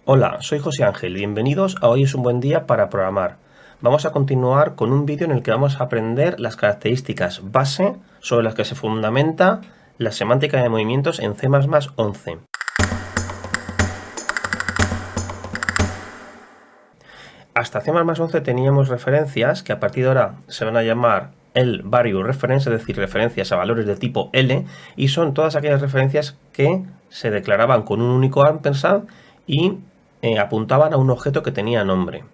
Hola, soy José Ángel, bienvenidos a Hoy es un buen día para programar. Vamos a continuar con un vídeo en el que vamos a aprender las características base sobre las que se fundamenta la semántica de movimientos en C++11. Hasta C++11 teníamos referencias que a partir de ahora se van a llamar L-value reference, es decir, referencias a valores de tipo L, y son todas aquellas referencias que se declaraban con un único ampersand y apuntaban a un objeto que tenía nombre.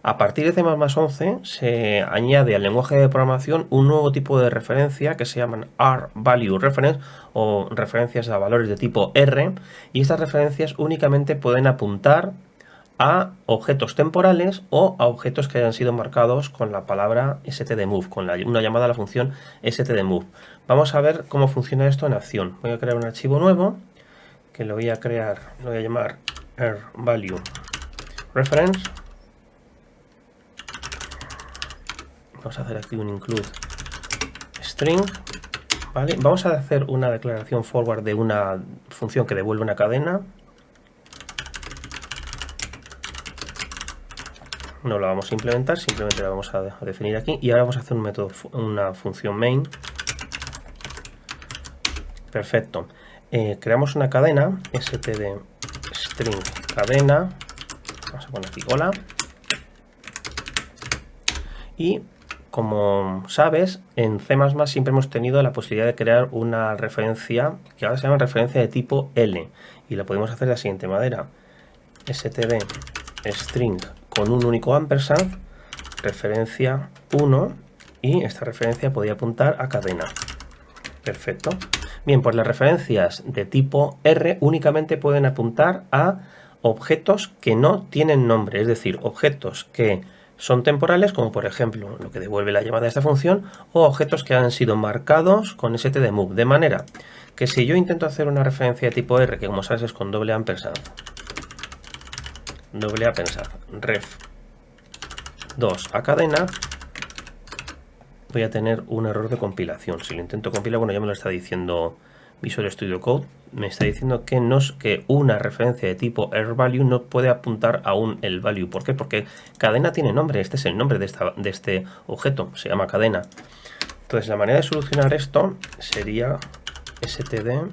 A partir de C++11 se añade al lenguaje de programación un nuevo tipo de referencia que se llaman R-value reference o referencias a valores de tipo R, y estas referencias únicamente pueden apuntar a objetos temporales o a objetos que hayan sido marcados con la palabra stdmove, con una llamada a la función stdmove. Vamos a ver cómo funciona esto en acción. Voy a crear un archivo nuevo que lo voy a llamar R-value reference. Vamos a hacer aquí un include string, ¿vale? Vamos a hacer una declaración forward de una función que devuelve una cadena. No la vamos a implementar, simplemente la vamos a definir aquí. Y ahora vamos a hacer un método, una función main. Perfecto. Creamos una cadena, std string cadena. Vamos a poner aquí hola. Y como sabes, en C++ siempre hemos tenido la posibilidad de crear una referencia que ahora se llama referencia de tipo L, y la podemos hacer de la siguiente manera: std string con un único ampersand, referencia 1, y esta referencia podía apuntar a cadena. Perfecto. Bien, pues las referencias de tipo R únicamente pueden apuntar a objetos que no tienen nombre, es decir, objetos que son temporales, como por ejemplo lo que devuelve la llamada de esta función, o objetos que han sido marcados con stdmove, de manera que si yo intento hacer una referencia de tipo R, que como sabes es con doble ampersand, ref 2 a cadena, voy a tener un error de compilación. Si lo intento compilar, bueno, ya me lo está diciendo Visual Studio Code, me está diciendo que una referencia de tipo R-value no puede apuntar a un L-value. ¿Por qué? Porque cadena tiene nombre, este es el nombre de este objeto, se llama cadena. Entonces la manera de solucionar esto sería std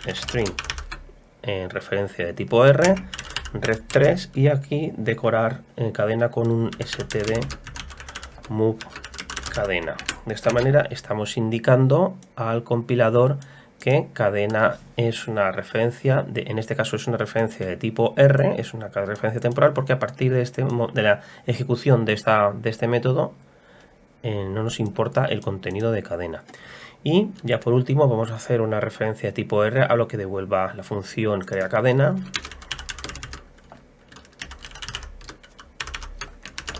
string en referencia de tipo R, ref 3, y aquí decorar cadena con un stdmove cadena. De esta manera estamos indicando al compilador que cadena es una referencia, en este caso es una referencia de tipo R, es una referencia temporal, porque a partir de la ejecución de este método no nos importa el contenido de cadena. Y ya por último vamos a hacer una referencia de tipo R a lo que devuelva la función crea cadena.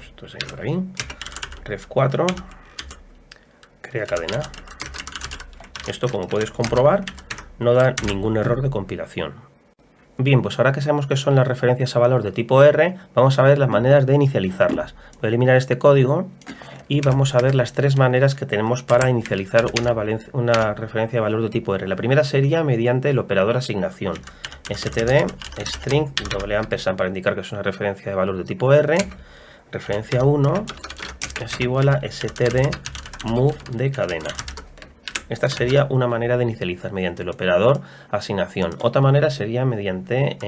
Esto es ahí por ahí. Ref 4 crea cadena. Esto, como puedes comprobar, no da ningún error de compilación. Bien, pues ahora que sabemos que son las referencias a valor de tipo R, vamos a ver las maneras de inicializarlas. Voy a eliminar este código y vamos a ver las tres maneras que tenemos para inicializar una referencia de valor de tipo R. La primera sería mediante el operador asignación. std string doble ampersand para indicar que es una referencia de valor de tipo R. Referencia 1 es igual a stdmove de cadena. Esta sería una manera de inicializar mediante el operador asignación. Otra manera sería mediante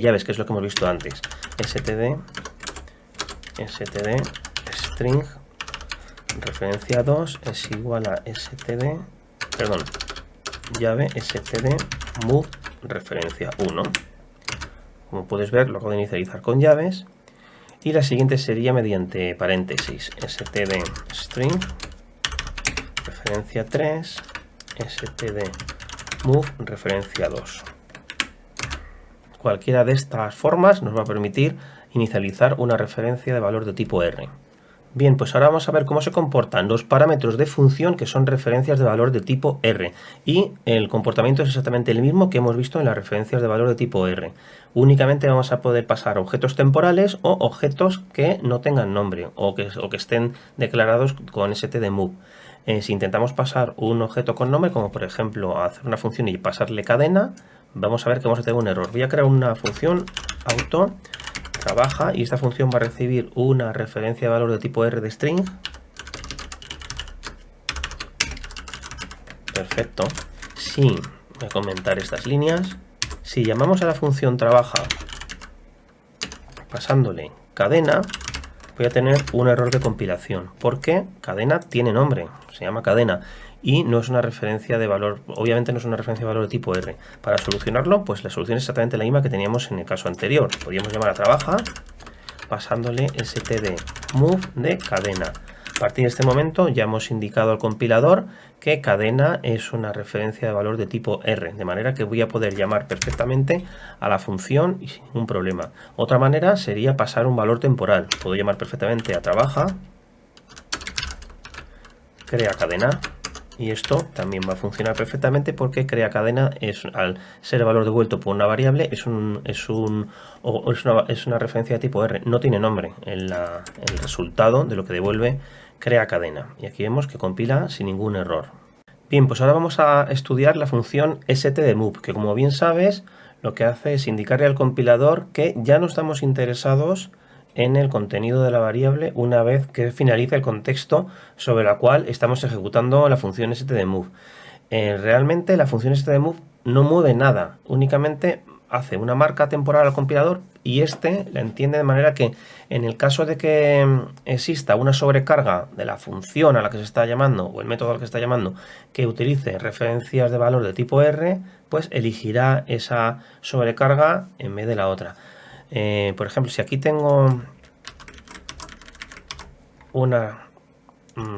llaves, que es lo que hemos visto antes. std string referencia 2 es igual a llave stdmove referencia 1. Como puedes ver, lo acabo de inicializar con llaves. Y la siguiente sería mediante paréntesis, std string referencia 3 stdmove referencia 2. Cualquiera de estas formas nos va a permitir inicializar una referencia de valor de tipo R. Bien, pues ahora vamos a ver cómo se comportan los parámetros de función que son referencias de valor de tipo R. Y el comportamiento es exactamente el mismo que hemos visto en las referencias de valor de tipo R. Únicamente vamos a poder pasar objetos temporales o objetos que no tengan nombre o que estén declarados con stdmove. Si intentamos pasar un objeto con nombre, como por ejemplo hacer una función y pasarle cadena, vamos a ver que vamos a tener un error. Voy a crear una función auto trabaja y esta función va a recibir una referencia de valor de tipo R de string. Perfecto. Si voy a comentar estas líneas, si llamamos a la función trabaja pasándole cadena, voy a tener un error de compilación, porque cadena tiene nombre, se llama cadena, y no es una referencia de valor, obviamente no es una referencia de valor de tipo R. Para solucionarlo, pues la solución es exactamente la misma que teníamos en el caso anterior. Podríamos llamar a trabaja pasándole std_move de cadena. A partir de este momento ya hemos indicado al compilador que cadena es una referencia de valor de tipo R, de manera que voy a poder llamar perfectamente a la función y sin ningún problema. Otra manera sería pasar un valor temporal. Puedo llamar perfectamente a trabaja, crea cadena, y esto también va a funcionar perfectamente porque crea cadena es, al ser el valor devuelto por una variable, es una referencia de tipo R. No tiene nombre. El resultado de lo que devuelve crea cadena. Y aquí vemos que compila sin ningún error. Bien, pues ahora vamos a estudiar la función std_move, que como bien sabes, lo que hace es indicarle al compilador que ya no estamos interesados en el contenido de la variable una vez que finalice el contexto sobre la cual estamos ejecutando la función std_move. Realmente la función std_move no mueve nada, únicamente hace una marca temporal al compilador y este la entiende de manera que en el caso de que exista una sobrecarga de la función a la que se está llamando o el método al que se está llamando que utilice referencias de valor de tipo R, pues elegirá esa sobrecarga en vez de la otra. Por ejemplo, si aquí tengo una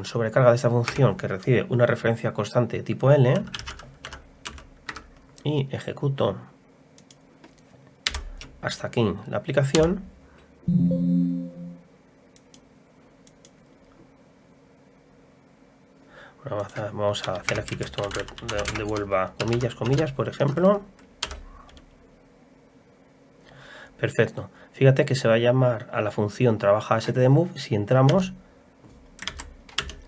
sobrecarga de esta función que recibe una referencia constante de tipo L y ejecuto hasta aquí la aplicación, vamos a hacer aquí que esto devuelva comillas, comillas, por ejemplo. Perfecto. Fíjate que se va a llamar a la función trabaja std_move. Si entramos,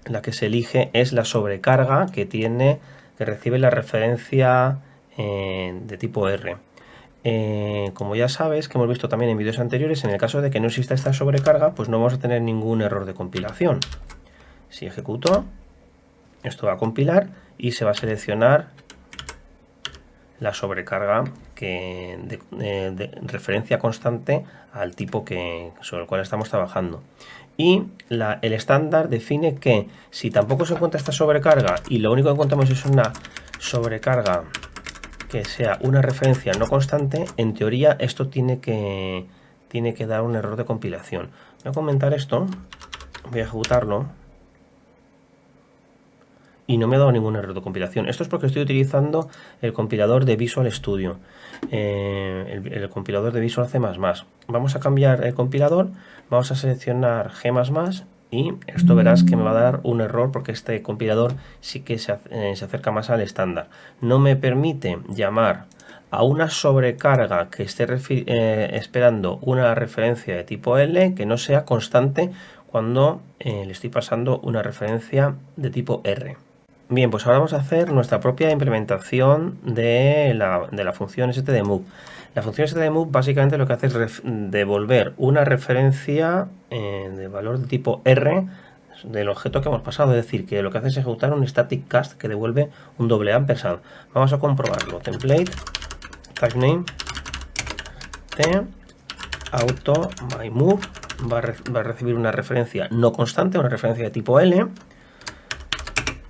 la que se elige es la sobrecarga que recibe la referencia de tipo R. Como ya sabes, que hemos visto también en vídeos anteriores, en el caso de que no exista esta sobrecarga, pues no vamos a tener ningún error de compilación. Si ejecuto, esto va a compilar y se va a seleccionar la sobrecarga de referencia constante al tipo sobre el cual estamos trabajando. Y el estándar define que si tampoco se encuentra esta sobrecarga y lo único que encontramos es una sobrecarga que sea una referencia no constante, en teoría esto tiene que dar un error de compilación. Voy a comentar esto, voy a ejecutarlo y no me ha dado ningún error de compilación. Esto es porque estoy utilizando el compilador de Visual Studio, el compilador de Visual C++. Vamos a cambiar el compilador, vamos a seleccionar G++ y esto verás que me va a dar un error porque este compilador sí que se acerca más al estándar. No me permite llamar a una sobrecarga que esté esperando una referencia de tipo L que no sea constante cuando le estoy pasando una referencia de tipo R. Bien, pues ahora vamos a hacer nuestra propia implementación de la función std_move. La función std_move básicamente lo que hace es devolver una referencia de valor de tipo R del objeto que hemos pasado, es decir, que lo que hace es ejecutar un static cast que devuelve un doble ampersand. Vamos a comprobarlo. Template, typename, auto myMove va a recibir una referencia no constante, una referencia de tipo L,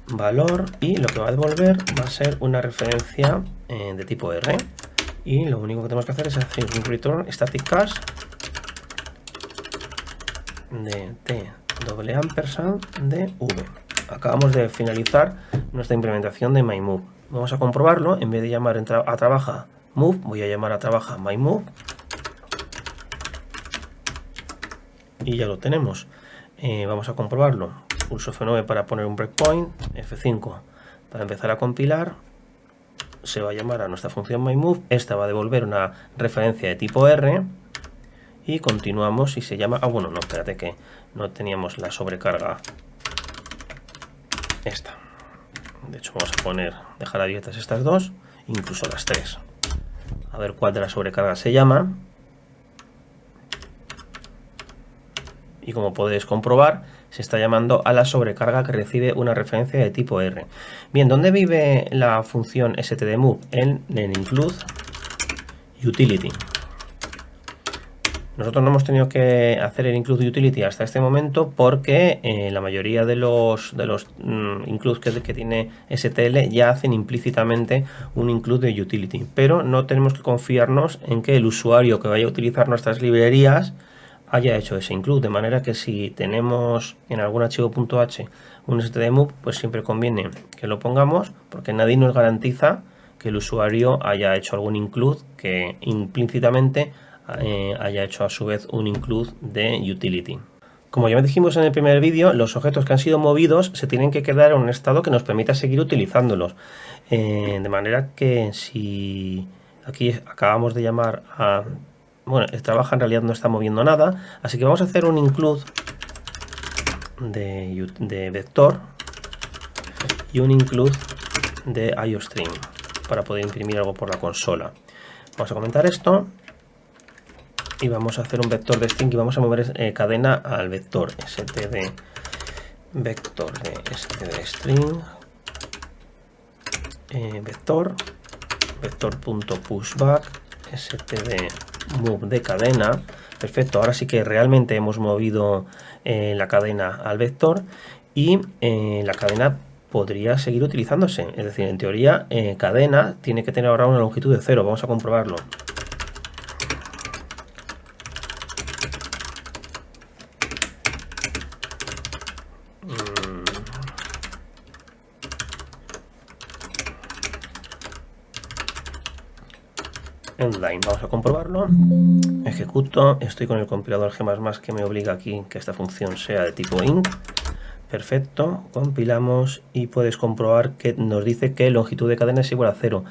valor, y lo que va a devolver va a ser una referencia de tipo R. Y lo único que tenemos que hacer es hacer un return static cast de t doble ampersand de v. Acabamos de finalizar nuestra implementación de myMove. Vamos a comprobarlo. En vez de llamar a trabaja move, voy a llamar a trabaja myMove y ya lo tenemos. Vamos a comprobarlo. Pulso F9 para poner un breakpoint, F5 para empezar a compilar. Se va a llamar a nuestra función myMove. Esta va a devolver una referencia de tipo R y continuamos y se llama... bueno, no, espérate que no teníamos la sobrecarga esta. De hecho vamos a dejar abiertas estas dos, incluso las tres. a ver cuál de las sobrecargas se llama. Y como podéis comprobar, se está llamando a la sobrecarga que recibe una referencia de tipo R. Bien, ¿dónde vive la función stdmove? En el include utility. Nosotros no hemos tenido que hacer el include utility hasta este momento porque la mayoría de los includes que tiene STL ya hacen implícitamente un include de utility, pero no tenemos que confiarnos en que el usuario que vaya a utilizar nuestras librerías haya hecho ese include, de manera que si tenemos en algún archivo.h un stdmove, pues siempre conviene que lo pongamos porque nadie nos garantiza que el usuario haya hecho algún include que implícitamente haya hecho a su vez un include de utility. Como ya dijimos en el primer vídeo, los objetos que han sido movidos se tienen que quedar en un estado que nos permita seguir utilizándolos. De manera que si aquí acabamos de llamar a... Bueno, el trabajo en realidad no está moviendo nada, así que vamos a hacer un include de vector y un include de IOStream para poder imprimir algo por la consola. Vamos a comentar esto y vamos a hacer un vector de string y vamos a mover cadena al vector std vector de std string vector.pushback std move de cadena. Perfecto, ahora sí que realmente hemos movido la cadena al vector y la cadena podría seguir utilizándose. Es decir, en teoría cadena tiene que tener ahora una longitud de 0. Vamos a comprobarlo. Endline, vamos a comprobarlo. Ejecuto, estoy con el compilador G++ que me obliga aquí que esta función sea de tipo int. Perfecto, compilamos y puedes comprobar que nos dice que longitud de cadena es igual a 0.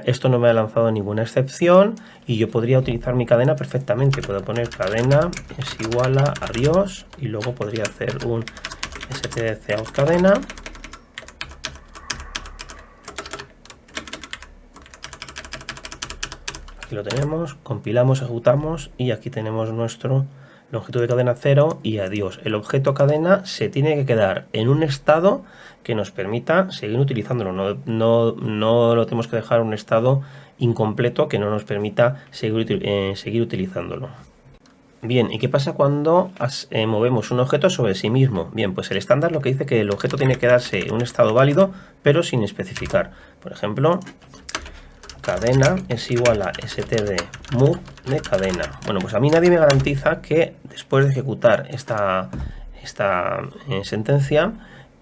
Esto no me ha lanzado ninguna excepción y yo podría utilizar mi cadena perfectamente. Puedo poner cadena es igual a adiós y luego podría hacer un stdcout cadena. Aquí lo tenemos, compilamos, ejecutamos y aquí tenemos nuestro longitud de cadena 0 y adiós. El objeto cadena se tiene que quedar en un estado que nos permita seguir utilizándolo. No lo tenemos que dejar en un estado incompleto que no nos permita seguir utilizándolo. Bien, ¿y qué pasa cuando movemos un objeto sobre sí mismo? Bien, pues el estándar lo que dice que el objeto tiene que quedarse en un estado válido, pero sin especificar. Por ejemplo, cadena es igual a stdmove de cadena. Bueno, pues a mí nadie me garantiza que después de ejecutar esta sentencia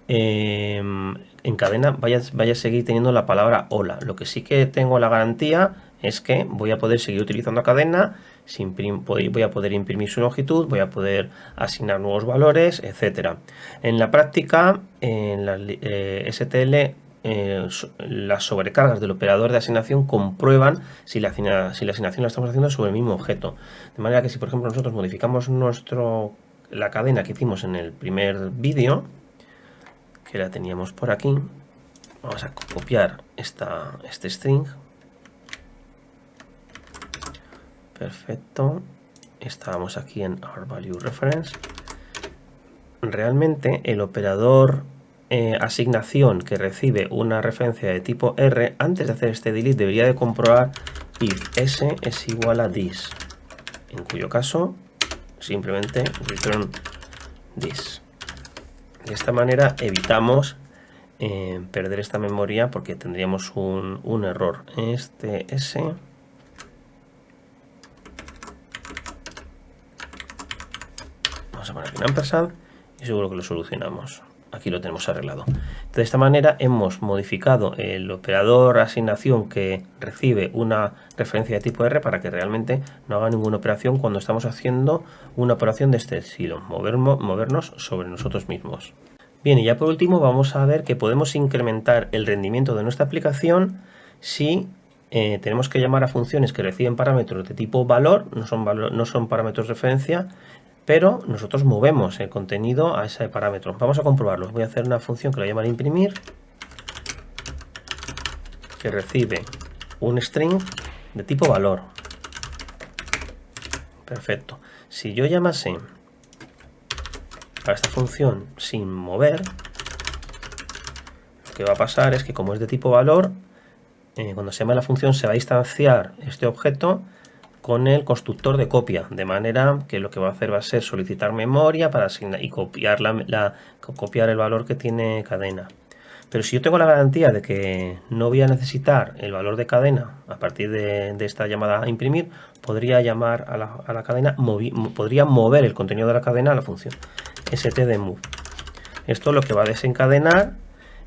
en cadena vaya a seguir teniendo la palabra hola. Lo que sí que tengo la garantía es que voy a poder seguir utilizando cadena, voy a poder imprimir su longitud, voy a poder asignar nuevos valores, etcétera. En la práctica, en la STL, las sobrecargas del operador de asignación comprueban si la asignación la estamos haciendo sobre el mismo objeto. De manera que si por ejemplo nosotros modificamos la cadena que hicimos en el primer vídeo, que la teníamos por aquí, vamos a copiar este string. Perfecto. Estábamos aquí en our value reference. Realmente el operador asignación que recibe una referencia de tipo R, antes de hacer este delete debería de comprobar if s es igual a this, en cuyo caso simplemente return this. De esta manera evitamos perder esta memoria porque tendríamos un error. Este s vamos a poner aquí un ampersand y seguro que lo solucionamos. Aquí lo tenemos arreglado. De esta manera hemos modificado el operador asignación que recibe una referencia de tipo R para que realmente no haga ninguna operación cuando estamos haciendo una operación de este estilo, movernos sobre nosotros mismos. Bien, y ya por último vamos a ver que podemos incrementar el rendimiento de nuestra aplicación si tenemos que llamar a funciones que reciben parámetros de tipo valor, no son parámetros de referencia, pero nosotros movemos el contenido a ese parámetro. Vamos a comprobarlo. Voy a hacer una función que la llaman imprimir, que recibe un string de tipo valor. Perfecto. Si yo llamase a esta función sin mover, lo que va a pasar es que como es de tipo valor, cuando se llama la función se va a instanciar este objeto con el constructor de copia, de manera que lo que va a hacer va a ser solicitar memoria para asignar y copiar, copiar el valor que tiene cadena. Pero si yo tengo la garantía de que no voy a necesitar el valor de cadena a partir de esta llamada a imprimir, podría llamar a la cadena, podría mover el contenido de la cadena a la función stdmove. Esto lo que va a desencadenar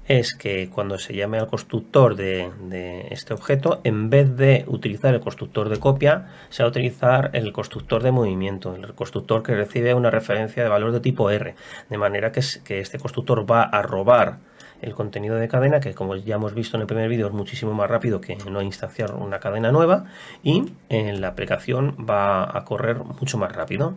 es que cuando se llame al constructor de este objeto, en vez de utilizar el constructor de copia, se va a utilizar el constructor de movimiento, el constructor que recibe una referencia de valor de tipo R, de manera que este constructor va a robar el contenido de cadena, que como ya hemos visto en el primer vídeo es muchísimo más rápido que no instanciar una cadena nueva, y la aplicación va a correr mucho más rápido.